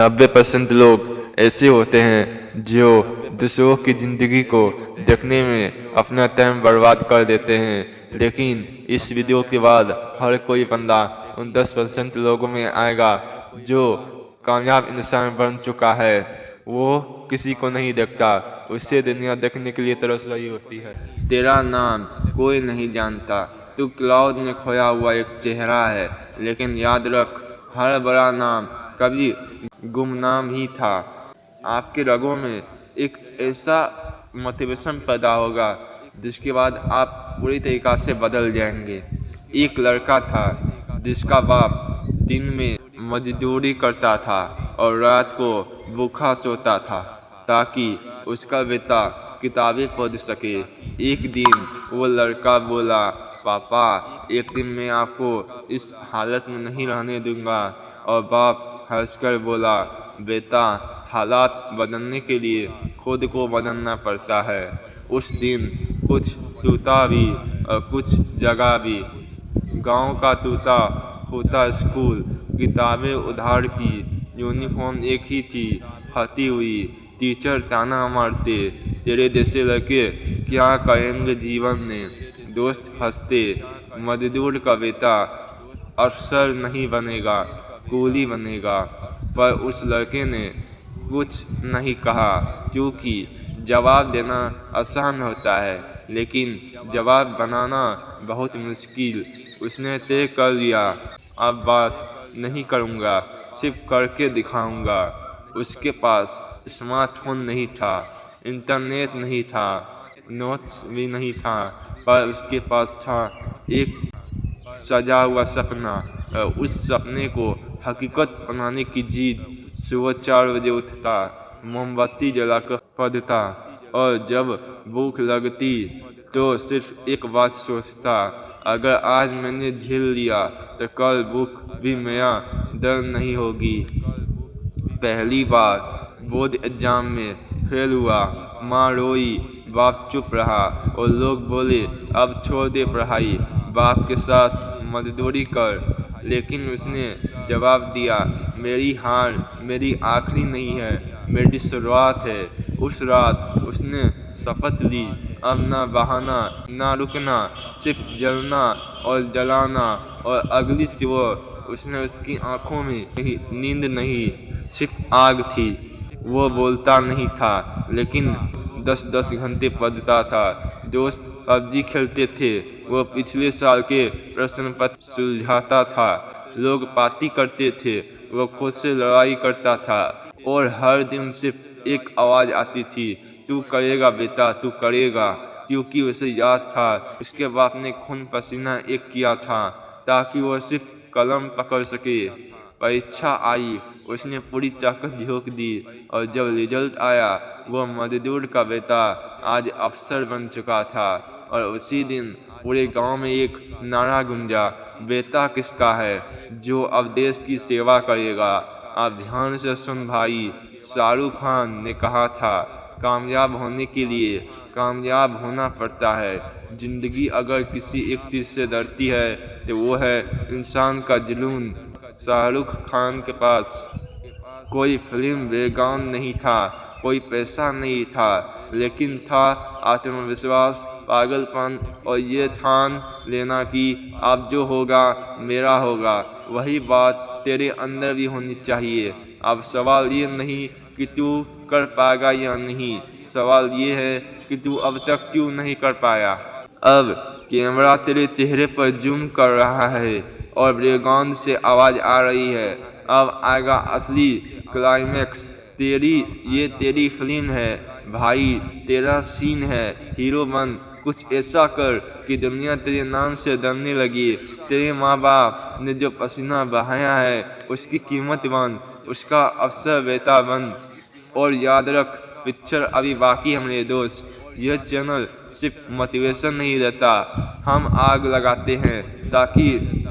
90% लोग ऐसे होते हैं जो दूसरों की ज़िंदगी को देखने में अपना टाइम बर्बाद कर देते हैं, लेकिन इस वीडियो के बाद हर कोई बंदा उन 10% लोगों में आएगा जो कामयाब इंसान बन चुका है। वो किसी को नहीं देखता, उससे दुनिया देखने के लिए तरस रही होती है। तेरा नाम कोई नहीं जानता, तू क्लाउड में खोया हुआ एक चेहरा है, लेकिन याद रख, हर बड़ा नाम कभी गुमनाम ही था। आपके रगों में एक ऐसा मोटिवेशन पैदा होगा जिसके बाद आप पूरी तरीक़ा से बदल जाएंगे। एक लड़का था जिसका बाप दिन में मजदूरी करता था और रात को भूखा सोता था ताकि उसका बेटा किताबें पढ़ सके। एक दिन वो लड़का बोला, पापा, एक दिन मैं आपको इस हालत में नहीं रहने दूंगा। और बाप हंसकर बोला, बेटा, हालात बदलने के लिए खुद को बदलना पड़ता है। उस दिन कुछ टूटा भी और कुछ जगह भी। गांव का टूटा फूटा स्कूल, किताबें उधार की, यूनिफॉर्म एक ही थी, फटी हुई, टीचर ताना मारते, तेरे जैसे लड़के क्या करेंगे जीवन में। दोस्त हंसते, मजदूर का बेटा अफसर नहीं बनेगा, कूली बनेगा। पर उस लड़के ने कुछ नहीं कहा, क्योंकि जवाब देना आसान होता है लेकिन जवाब बनाना बहुत मुश्किल। उसने तय कर लिया, अब बात नहीं करूँगा, सिर्फ करके दिखाऊँगा। उसके पास स्मार्टफोन नहीं था, इंटरनेट नहीं था, नोट्स भी नहीं था, पर उसके पास था एक सजा हुआ सपना। उस सपने को हकीकत बनाने की जिद। सुबह 4 बजे उठता, मोमबत्ती जलाकर पढ़ता और जब भूख लगती तो सिर्फ एक बात सोचता, अगर आज मैंने झेल लिया तो कल भूख भी मेरा डर नहीं होगी। पहली बार बोर्ड एग्जाम में फेल हुआ, माँ रोई, बाप चुप रहा और लोग बोले, अब छोड़ दे पढ़ाई, बाप के साथ मजदूरी कर। लेकिन उसने जवाब दिया, मेरी हार मेरी आखिरी नहीं है, मेरी शुरुआत है। उस रात उसने शपथ ली, अब ना बहाना, ना रुकना, सिर्फ जलना और जलाना। और अगली सुबह उसने उसकी आंखों में नींद नहीं, सिर्फ आग थी। वो बोलता नहीं था लेकिन 10-10 घंटे पढ़ता था। दोस्त पबजी खेलते थे, वो पिछले साल के प्रश्न पत्र सुलझाता था। लोग पार्टी करते थे, वो खुद से लड़ाई करता था। और हर दिन सिर्फ एक आवाज़ आती थी, तू करेगा बेटा, तू करेगा। क्योंकि उसे याद था उसके बाप ने खून पसीना एक किया था ताकि वो सिर्फ कलम पकड़ सके। परीक्षा आई, उसने पूरी ताकत झोंक दी और जब रिजल्ट आया, वो मजदूर का बेटा आज अफसर बन चुका था। और उसी दिन पूरे गांव में एक नारा गूंजा, बेटा किसका है जो अब देश की सेवा करेगा। आप ध्यान से सुन भाई, शाहरुख खान ने कहा था, कामयाब होने के लिए कामयाब होना पड़ता है। जिंदगी अगर किसी एक चीज़ से डरती है तो वो है इंसान का जुनून। शाहरुख खान के पास कोई फिल्म बैकग्राउंड नहीं था, कोई पैसा नहीं था, लेकिन था आत्मविश्वास, पागलपन और ये ठान लेना कि अब जो होगा मेरा होगा। वही बात तेरे अंदर भी होनी चाहिए। अब सवाल ये नहीं कि तू कर पाएगा या नहीं, सवाल ये है कि तू अब तक क्यों नहीं कर पाया। अब कैमरा तेरे चेहरे पर जूम कर रहा है और बैकग्राउंड से आवाज़ आ रही है। अब आएगा असली क्लाइमैक्स। ये तेरी फिल्म है भाई, तेरा सीन है। हीरो बन, कुछ ऐसा कर कि दुनिया तेरे नाम से डरने लगी। तेरे माँ बाप ने जो पसीना बहाया है उसकी कीमत बन, उसका अफसर बेटा बन। और याद रख, पिक्चर अभी बाकी है मेरे दोस्त। यह चैनल सिर्फ मोटिवेशन नहीं देता, हम आग लगाते हैं ताकि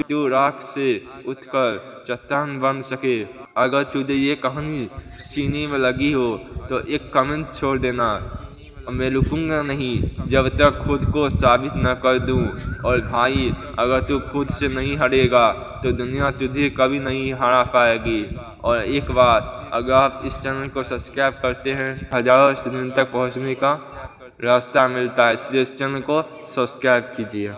तू राख से उठकर चट्टान बन सके। अगर तुझे ये कहानी सीने में लगी हो तो एक कमेंट छोड़ देना। मैं रुकूंगा नहीं जब तक खुद को साबित न कर दूं। और भाई, अगर तू खुद से नहीं हारेगा तो दुनिया तुझे कभी नहीं हरा पाएगी। और एक बात, अगर आप इस चैनल को सब्सक्राइब करते हैं हजारों स्टूडेंट तक पहुंचने का रास्ता मिलता है, इसलिए इस चैनल को सब्सक्राइब कीजिए।